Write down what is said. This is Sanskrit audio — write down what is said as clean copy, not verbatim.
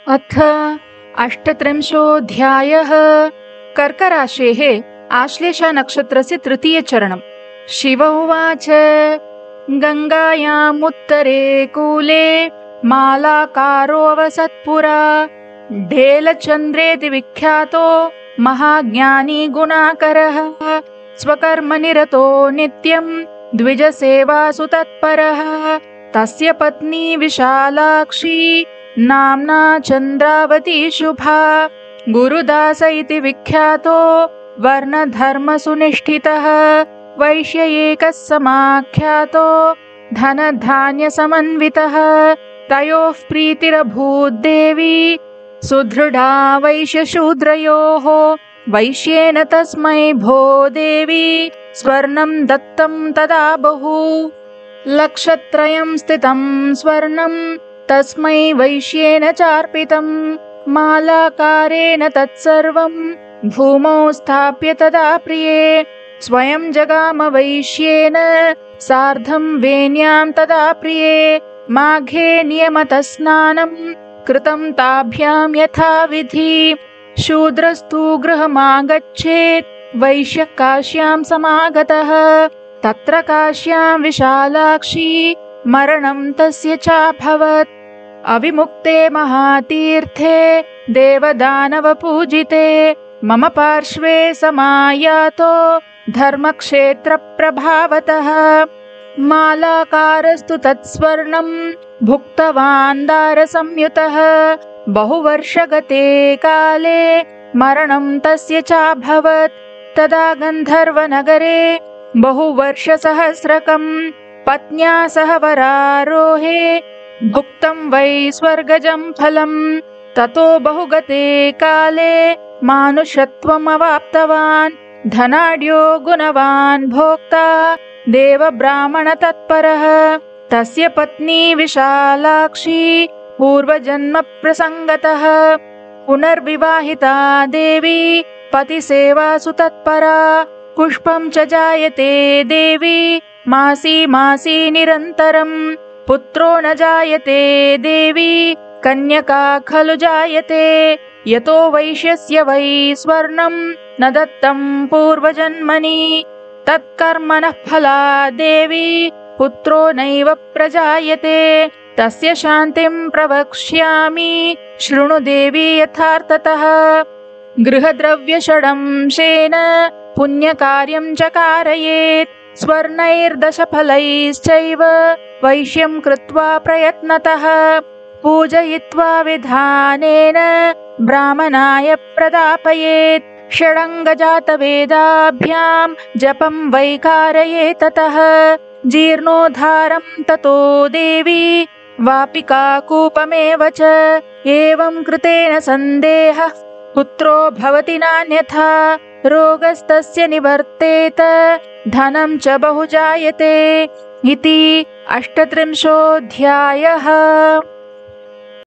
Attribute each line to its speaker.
Speaker 1: अथ अष्टत्रिंशोऽध्यायः। कर्कराशेः आश्लेषनक्षत्रस्य तृतीयचरणम्। शिव उवाच गङ्गायामुत्तरे कूले मालाकारोऽवसत्पुरा ढेलचन्द्रेति विख्यातो महाज्ञानी गुणाकरः स्वकर्मनिरतो नित्यं द्विजसेवासु तत्परः तस्य पत्नी विशालाक्षी नाम्ना चन्द्रावती शुभा गुरुदास इति विख्यातो वर्णधर्मसुनिष्ठितः वैश्यएकः समाख्यातो धनधान्यसमन्वितः तयोः प्रीतिरभूद्देवी सुदृढा वैश्यशूद्रयोः वैश्येन तस्मै भो देवी स्वर्णं दत्तं तदा बहु लक्षत्रयं स्थितं स्वर्णं तस्मै वैश्येन चार्पितं मालाकारेण तत्सर्वं भूमौ स्थाप्य तदा प्रिये स्वयं जगाम वैश्येन सार्धं वेण्यां तदा प्रिये माघे नियमतः स्नानं कृतं ताभ्यां यथाविधि शूद्रस्तु गृहमागच्छेत् वैश्यः काश्यां समागतः तत्र काश्यां विशालाक्षी मरणं तस्य चाभवत् अविमुक्ते महातीर्थे देवदानवपूजिते मम पार्श्वे समायातो धर्मक्षेत्रप्रभावतः मालाकारस्तु तत्स्वर्णं भुक्तवान् दारसंयुतः बहुवर्षगते काले मरणं तस्य चाभवत् तदा गन्धर्वनगरे बहुवर्षसहस्रकं पत्न्या सह वरारोहे भुक्तं वै स्वर्गजं फलं ततो बहुगते काले मानुषत्वमवाप्तवान् धनाढ्यो गुणवान् भोक्ता देवब्राह्मणतत्परः तस्य पत्नी विशालाक्षी पूर्वजन्मप्रसङ्गतः पुनर्विवाहिता देवी पतिसेवासु तत्परा पुष्पं च जायते देवी मासी मासी निरन्तरं पुत्रो न जायते देवी कन्यका खलु जायते यतो वैश्यस्य वै स्वर्णं न दत्तं पूर्वजन्मनि तत्कर्मणः फलात् देवी पुत्रो नैव प्रजायते तस्य शान्तिं प्रवक्ष्यामि शृणु देवी यथार्थतः गृहद्रव्यषडंशेन पुण्यकार्यं च कारयेत् स्वर्णैर्दशफलैश्चैव वैश्यं कृत्वा प्रयत्नतः पूजयित्वा विधानेन ब्राह्मणाय प्रदापयेत् षडङ्गजातवेदाभ्यां जपं वै कारयेत्ततः जीर्णोद्धारं ततो देवी वापिकाकूपमेव च एवं कृतेन सन्देहः पुत्रो भवति नान्यथा रोगस्तस्य निवर्तेत धनं च बहु जायते इति 38 अध्यायः।